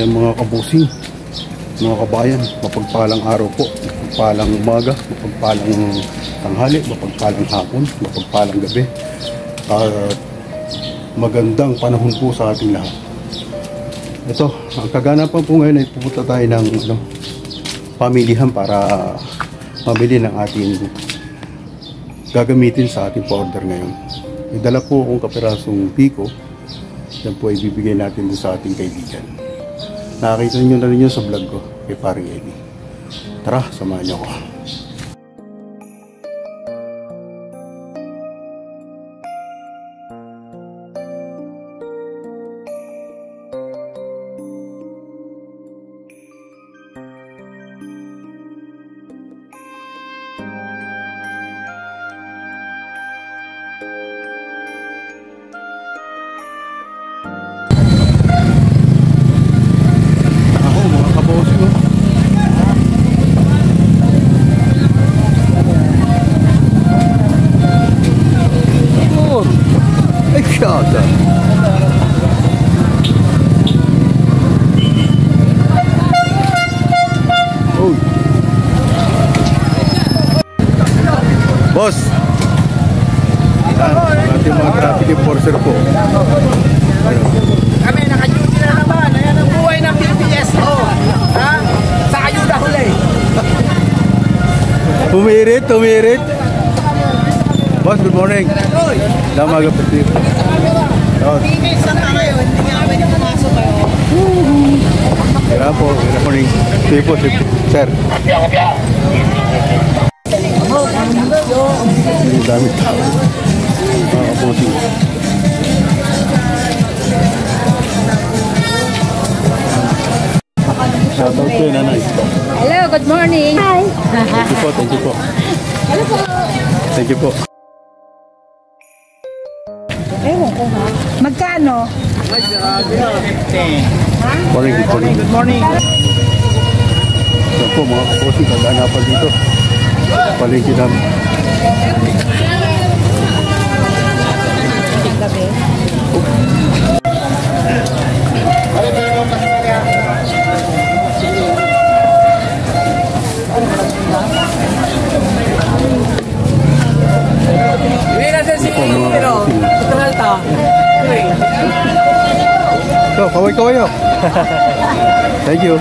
Mga kabusing, mga kabayan, mapagpalang araw po, mapagpalang umaga, mapagpalang tanghali, mapagpalang hapon, mapagpalang gabi, at magandang panahon po sa ating lahat. Ito, ang kaganapan po ngayon ay pupunta tayo ng pamilihan para mamili ng ating gagamitin sa ating pa-order ngayon. May dala po akong kapirasong piko, yan po ay bibigay natin sa ating kaibigan. Nakakita nyo na rin yun sa vlog ko kay Paring Eddie. Tara, samahan nyo ako. Boss, ating mga traffic enforcer po. Kami naka-duty na naman. Ayan ang buhay ng PPSO. Ha? Sa ayuda huli. Tumirit, tumirit. Boss, good morning. Damaga po dito. Tingin sa na kayo. Hindi nga namin yung pumasok kayo. Kaya po, good morning. Sige po, sir. Ang dami tao. Mga kapusin. Shoutout ko yun, nanay. Hello, good morning. Hi. Thank you po, thank you po. Hello po. Thank you po. Ewan ko ha. Magkano? Morning, good morning. Good morning. Yan po, mga kapusin, kaganapan dito. Palengke namin. Gabi. So, kaway-kaway oh. Thank you.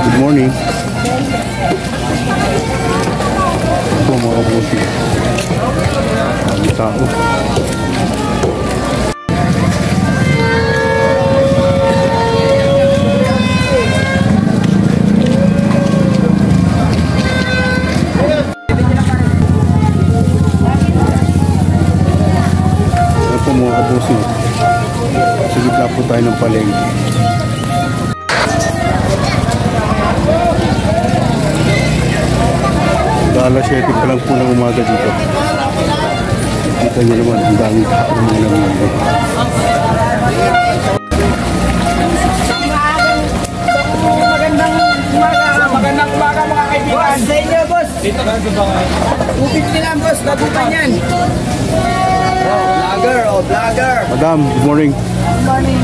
Good morning. Ito mga kabuti. Ang tao. Ito mga kabuti. Sige po tayo ng palengke. Alas 7 pa lang po ng umaga dito. Kita nyo naman, ang daming tao mga namili. Magandang umaga mga kaibigan. Sa inyo, boss. Dito ka ba? 250 lang, boss. Nagutan yan. Vlogger. Madam, good morning. Good morning.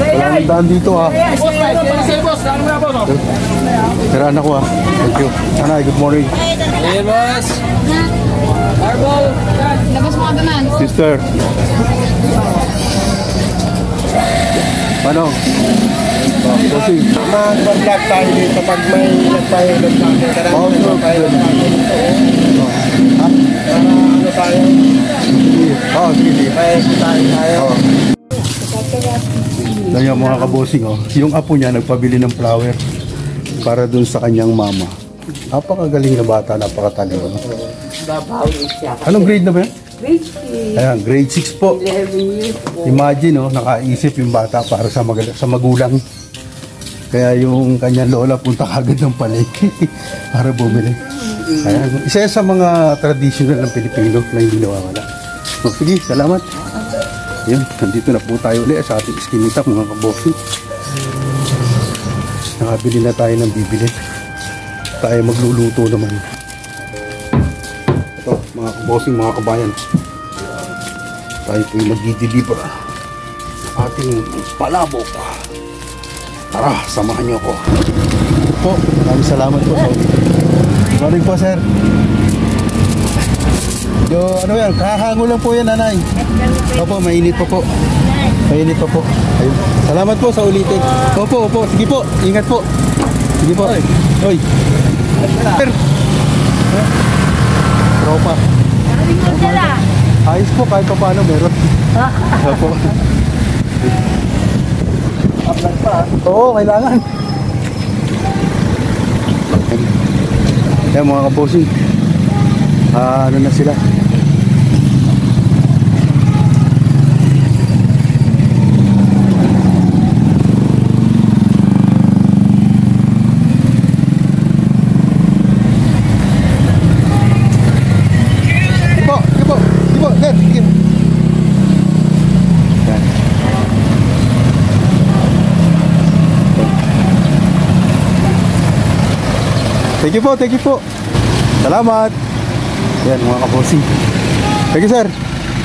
Walang daan dito ha. Boss, boss. Ano nga, boss? Tiraan ako ha. Thank you. Anay, good morning. Hey, boss. Marble. Labas mo ka ba man? Sister. Paano? Kasi Mag-vlog tayo dito pag may nagpahilot sa akin. Karami na nagpahilot sa akin. ha? Ano tayo? Sige. Tayo. Ganyan mga kabosing oh. Yung apo niya nagpabili ng flower para dun sa kanyang mama. Napakagaling na bata, napakatalino. Anong grade na ba yan? Grade 6. Ayan, grade 6 po. 11 years. Imagine oh, nakaisip yung bata para sa magulang. Kaya yung kanyang lola punta kagad ng palengke. para bumili. Ayan. Isa yan sa mga traditional ng Pilipino na hindi nawawala. So, sige, salamat. Yan, nandito na po tayo ulit sa ating iskinita mga kabossing. Nakabili na tayo ng bibili. Tayo magluluto naman. Ito, mga kabossing, mga kabayan. Tayo po yung mag-deliver ating palabok. Tara, samahan niyo ako. Po, maraming salamat po. Morning po, sir. Ano yan, kahango lang po yan, nanay. Opo, mainit po po. Mainit po po. Ayun. Salamat po sa ulitin. Opo, opo. Sige po, ingat po. Sige po. Oy. Sir. Tropa. Ayos po, kahit pa paano meron. Opo. Oo, kailangan. Yan mga kabossing. Ano na sila? Thank you po. Salamat. Yan mga kabossing. Thank you, sir.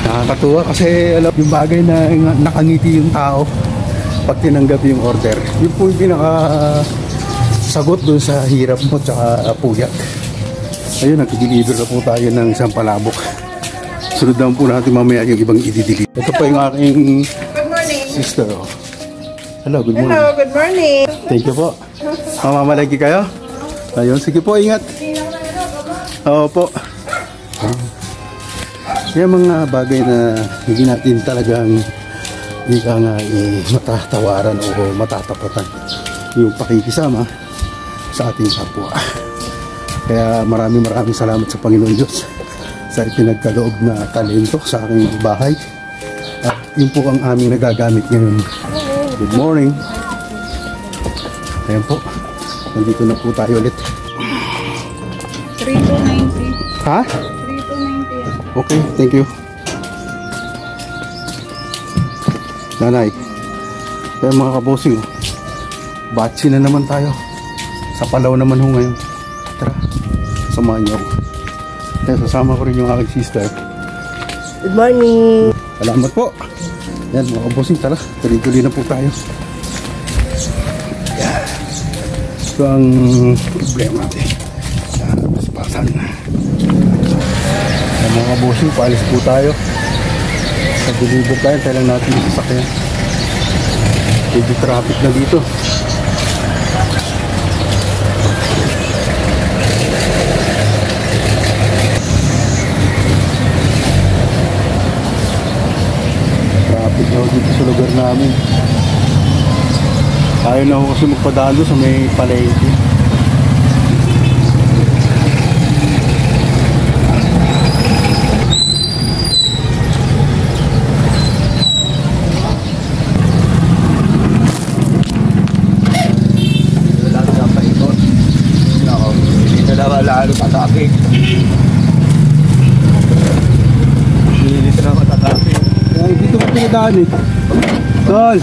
Nakakatuwa kasi alam yung bagay na nakangiti yung tao pag tinanggap yung order. Yun po yung pinakasagot dun sa hirap mo tsaka puyat. Ayun, nag-deliver na po tayo ng isang palabok. Sunod naman po natin mamaya yung ibang i-deliver. Ito pa yung aking sister. Oh. Hello, good morning. Hello, good morning. Thank you po. Mamamalagi kayo? Ayun, sige po, ingat. Oo po. Yung mga bagay na hindi natin talagang hindi ka nga matatawaran o matatapatan yung pakikisama sa ating kapwa. Kaya maraming salamat sa Panginoon Diyos sa ipinagkaloob na talento sa aking bahay. At yun po ang aming nagagamit ngayon. Good morning. Ayan po. Nandito na po tayo ulit. 3290. Ha? 3290. Okay, thank you. Nanay. Kaya mga kabossing, batsi na naman tayo. Sa Palaw naman ho ngayon. Tara, samahan niyo ako. Kaya sasama ko rin yung aking sister. Good morning. Salamat po. Yan mga kabossing, tara. Tuloy-tuloy na po tayo. Yan. Ito ang problema natin. Paspasan. Yan mga kabossing, paalis po tayo. Pag-deliver tayo, tayo lang natin yung sasakyan. Medyo traffic na dito. Traffic na dito sa lugar namin. Ayaw na ako kasi magpadaan doon sa may palengke. Lalo tatakik. Dito na matatakik. Ay, dito ko pinadaan eh. Tol!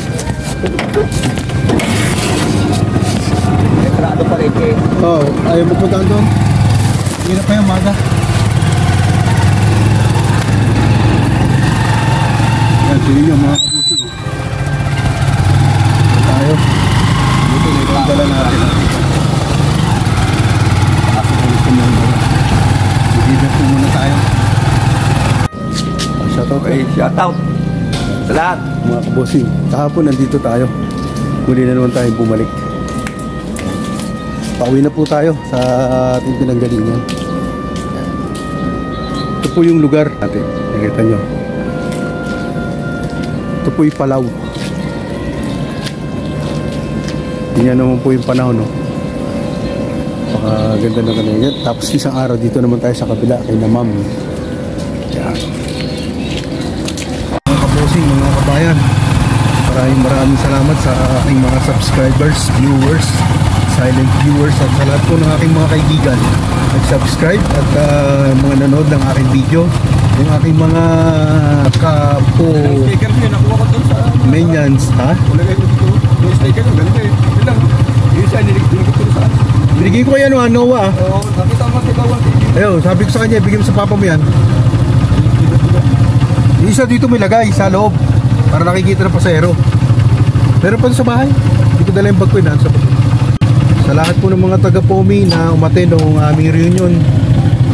Entrado pa rin eh. Oo, ayaw magpadaan doon. Hindi na pa yung maga. Yan, sili nyo mga kapuso. Tayo. Dito na itong dala natin. Mag-ibig po muna tayo. Shoutout Okay, shout out sa lahat. mga kabosing. Kahapon nandito tayo. Muli na naman tayong bumalik. Pauwi na po tayo sa ating pinanggalingan. Ito po yung lugar natin. Nakita nyo. Ito po yung Palaw. Tingnan naman po yung panahon, no? Ganda na kanina. Tapos isang araw dito naman tayo sa kabila kay na ma'am. Yan. Mga kabosing, mga kabayan, maraming salamat sa aking mga subscribers, viewers silent viewers at sa lahat po ng aking mga kaibigan nag-subscribe at mga nanood ng aking video, yung aking mga kapo Sticker niyo, nakuha ko doon sa... minions, ha? Wala kayo dito. Yung sticker yung ganito eh. Yun lang. Yung isa, niligpili ko doon saan. Binigay ko kaya Noah. Oo, nakita mo si Bawang TV. Ayun, sabi ko sa kanya, bigyan mo sa papa mo yan. Yung isa dito may lagay sa loob para nakikita ng pasahero. Pero pa sa bahay, hindi ko dala yung bag ko yun. Sa lahat po ng mga taga-POMI na umattend ng aming reunion,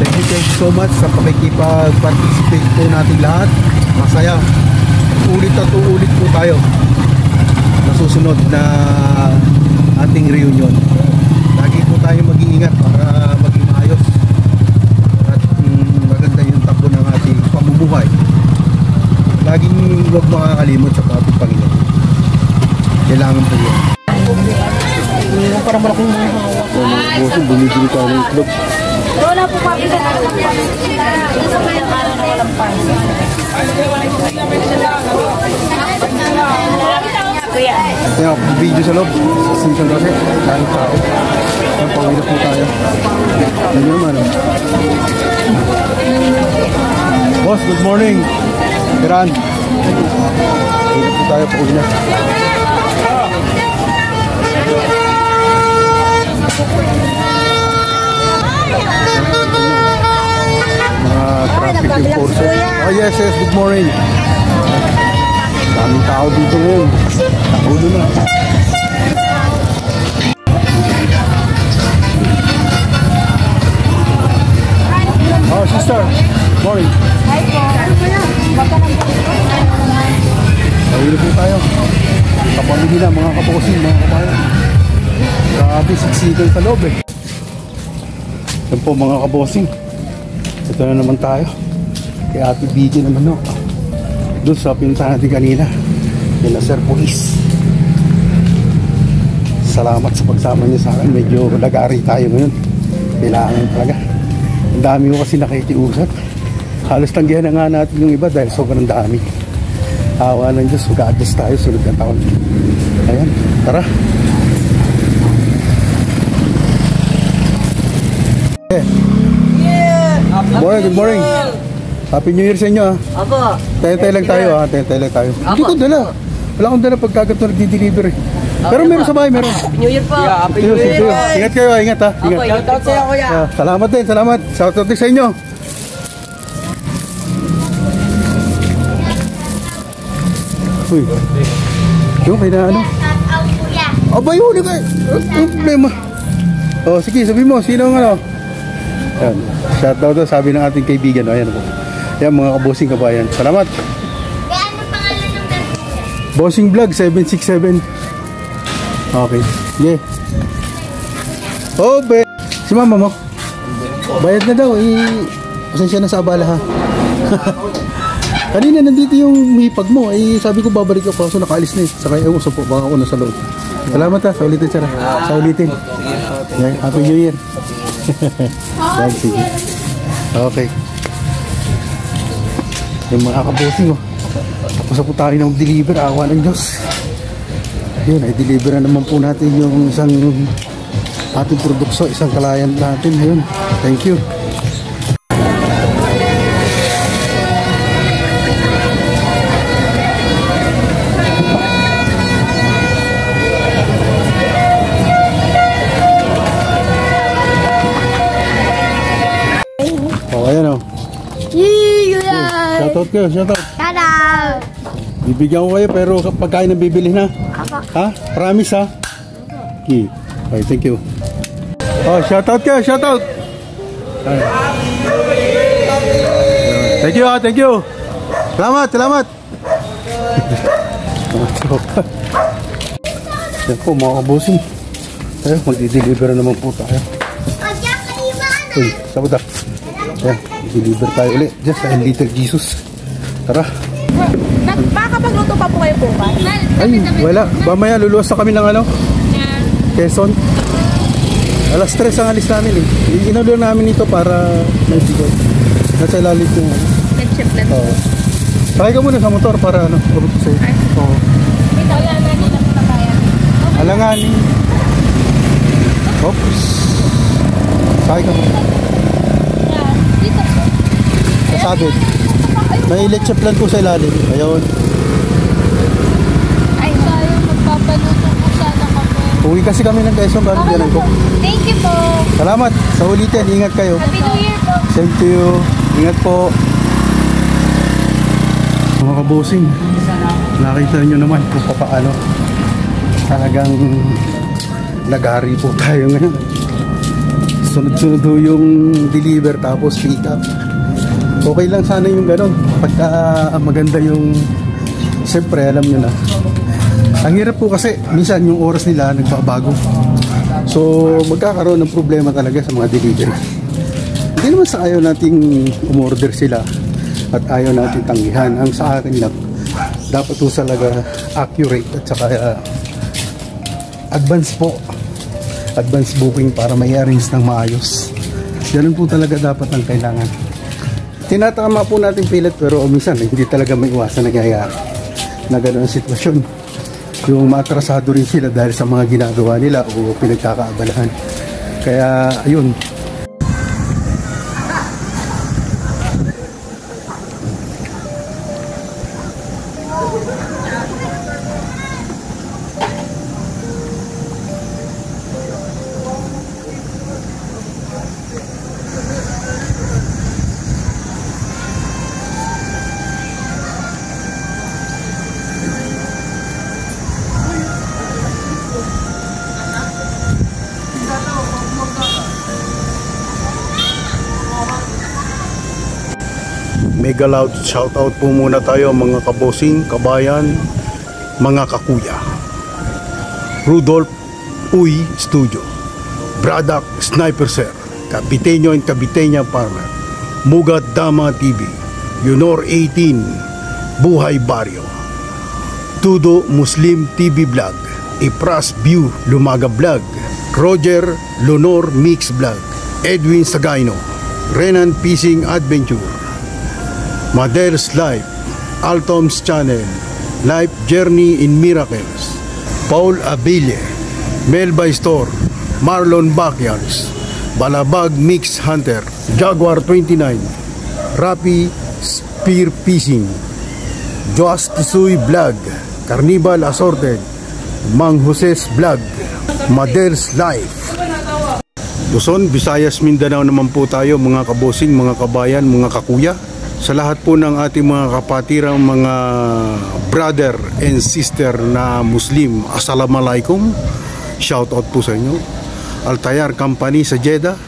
thank you so much sa pakikipag-participate po nating lahat. Masaya. Ulit at uulit po tayo sa susunod na ating reunion. Lagi po tayo mag-iingat para maging maayos at maganda yung takbo ng ating pamumuhay. Laging huwag makakalimot sa ating Panginoon. Kailangan po yun. Parang malaking mga hawak. Boso, bumibili ka ng itlog. Wala po kami sa walang pansin. Gusto ko yung araw na walang pansin. Kuya. Kaya video sa loob. Sinsan kasi. Dahil tao. Ang pawila po tayo. Ano naman. Boss, good morning. Kiran. Pawila po tayo. Pawila. Mga traffic enforcer. Oh yes, good morning. Daming tao dito ngayon. Ulo na. Oh sister, morning. Hi po. Pawila po tayo. Kapamili na mga kapusin, mga kabayan. Grabe, siksikan sa loob eh. Yan po mga kabosing. Ito na naman tayo. Kay Ate Biggie naman no. Doon sa pinuntahan natin kanina. Yan na Sir Police. Salamat sa pagsama niyo sa akin. Medyo lagari tayo ngayon. Kailangan talaga. Ang dami ko kasi nakikiusap. Halos tanggihan na nga natin yung iba dahil sobrang dami. Awa ng Diyos. Mag-a-adjust tayo sunod na taon. Ayan, tara. Good morning. Happy New Year sa inyo ha. Apo. Tayo-tayo lang tayo ha. Tayo-tayo lang tayo. Hindi ko dala. Wala akong dala pagkagat na nagdi-deliver eh. Pero meron sa bahay, meron. New Year po. Happy New Year. Ingat kayo, ingat ha. Ingat. Shoutout sa'yo, kuya. Salamat din, salamat. Shoutout din sa inyo. Uy. Yung kaya na ano? Abay, huli ka. Ang problema. O, sige, sabi mo, sino ang ano? Yan. Shoutout to, sabi ng ating kaibigan. O, ayan po. Yan, mga kabosing kabayan. Salamat. Bossing Vlog 767. Okay. Yeah. Oh, be. Si mama mo? Bayad na daw. Pasensya na sa abala ha. Kanina nandito yung hipag mo. Sabi ko babalik ako kaso nakaalis na eh. Saka ewan sa po. Baka ako nasa loob. Salamat ha. Sa ulitin sir. Sa ulitin. Yeah. Happy New Year. Sige. Okay. Yung mga kabosing oh. Tapos po tayo na mag-deliver, awa ng Diyos. Ayun, ay deliver na naman po natin yung isang ating produkso, isang client natin. Ayun, thank you. Oh, ayan oh. Shoutout kayo, shoutout. Bibigyan ko kayo pero pagkain ang bibili na. Ha? Promise ha? Okay. Okay, thank you. Oh, shoutout kayo, shoutout. Thank you ha, thank you. Salamat, salamat. Yan po mga kabusing. Ayun, mag-deliver naman po tayo. Uy, sabot ha. Ayan, deliver tayo ulit. Just a little Jesus. Tara. Makakapagluto pa po kayo bukas? Ay, wala. Mamaya luluwas na kami ng ano? Quezon. Alas 3 ang alis namin eh. Inulo namin ito para may sigot. Nasa ilalim yung ano. Nag-chip na. Oo. Sakay ka muna sa motor para ano. Purot sa'yo. Oo. Ito, alanganin na po na kaya. Alanganin. Oops. Sakay ka mo. Yan. Dito po. Kasabit. May leche plan po sa ilalim. Ayun. Ay, tayo. Magpapaluto po sana kami. Uwi kasi kami ng Quezon. Galing Okay din lang ko. po. Thank you po. Salamat. Sa ulitin. Ingat kayo. Happy New Year po. Same to you. Ingat po. Mga kabosing, nakita nyo naman kung paano talagang nagari po tayo ngayon. Sunod-sunod yung deliver tapos pick up. Okay lang sana yung gano'n pagka maganda yung, siyempre alam nyo na ang hirap po kasi minsan yung oras nila nagbabago, so magkakaroon ng problema talaga sa mga delivery. Hindi naman sa ayaw nating umorder sila at ayaw natin tanggihan. Ang sa akin lang, dapat po talaga accurate at saka advance po, advance booking para may arrange ng maayos. Ganun po talaga dapat ang kailangan. Tinatama po natin pilit, pero minsan hindi talaga may iwasan nangyayari na gano'n ang sitwasyon. Yung maatrasado rin sila dahil sa mga ginagawa nila o pinagkakaabalahan. Kaya ayun, mega loud shoutout po muna tayo mga kabosing, kabayan, mga kakuya. Rudolph Uy Studio, Braddock Sniper Sir, Kapitenyo and Kapitenya Partner, Mugat Dama TV, Yunor 18, Buhay Barrio, Tudo Muslim TV Vlog, Ipras View Lumaga Vlog, Roger Lonor Mix Vlog, Edwin Sagayno, Renan Fishing Adventure, Madel's Life, Altom's Channel, Life Journey in Miracles, Paul Abille, Melbay Store, Marlon Backyards, Balabag Mix Hunter, Jaguar 29, Rapi Spear Fishing, Joas Tisuy Vlog, Carnival Assorted, Mang Jose's Vlog, Madel's Life. Luzon, Visayas, Mindanao naman po tayo mga kabosing, mga kabayan, mga kakuya. Sa lahat po ng ating mga kapatirang mga brother and sister na Muslim, Assalamualaikum. Shout out po sa inyo. Altayar Company sa Jeddah,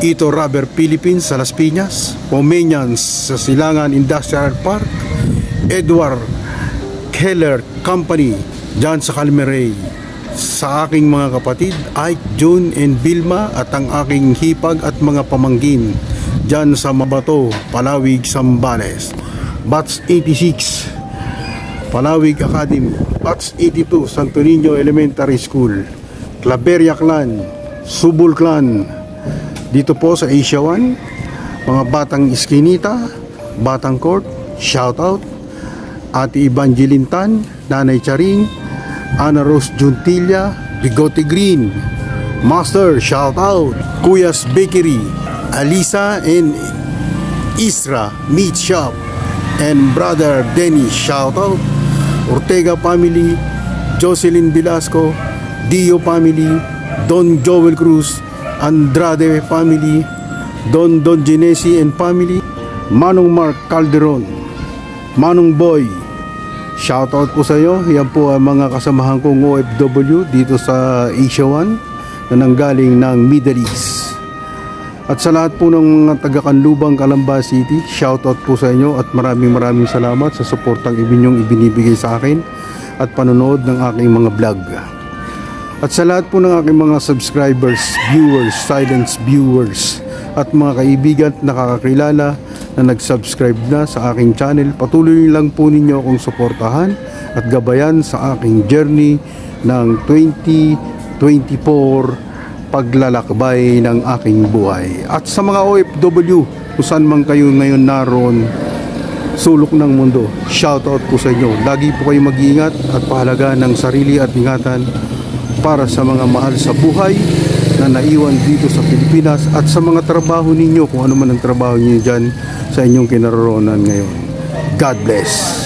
Ito Rubber Philippines sa Las Piñas, Pomenians sa Silangan Industrial Park, Edward Keller Company dyan sa Calmeray. Sa aking mga kapatid, Ike, June and Vilma, at ang aking hipag at mga pamangkin dyan sa Mabato, Palawig, Sambales. Batch 86, Palawig Academy. Batch 82, Santo Niño Elementary School. Claveria Clan, Subul Clan, dito po sa Asia 1. Mga Batang Iskinita, Batang Court, shout out. Ate Evangeline Tan, Nanay Charing, Ana Rose Juntilla, Bigote Green, Master, shout out. Kuya's Bakery, Alisa and Isra Meat Shop, and Brother Denny, shout out. Ortega family, Jocelyn Velasco, Dio family, Don Joel Cruz, Andrade family, Don Genesi and family, Manong Mark Calderon, Manong Boy, shout out po sa iyo. Yan po ang mga kasamahan kong OFW dito sa Asia 1 na nanggaling ng Middle East. At sa lahat po ng mga taga-Kanlubang, Calamba City, shoutout po sa inyo at maraming salamat sa suportang ibinyong ibinibigay sa akin at panonood ng aking mga vlog. At sa lahat po ng aking mga subscribers, viewers, silent viewers at mga kaibigan at nakakakilala na nag-subscribe na sa aking channel, patuloy lang po ninyo akong suportahan at gabayan sa aking journey ng 2024 paglalakbay ng aking buhay. At sa mga OFW, kung saan man kayo ngayon naroon, sulok ng mundo, shoutout po sa inyo. Lagi po kayo mag-iingat at pahalaga ng sarili at ingatan para sa mga mahal sa buhay na naiwan dito sa Pilipinas at sa mga trabaho ninyo, kung ano man ang trabaho niyo dyan sa inyong kinaroroonan ngayon. God bless.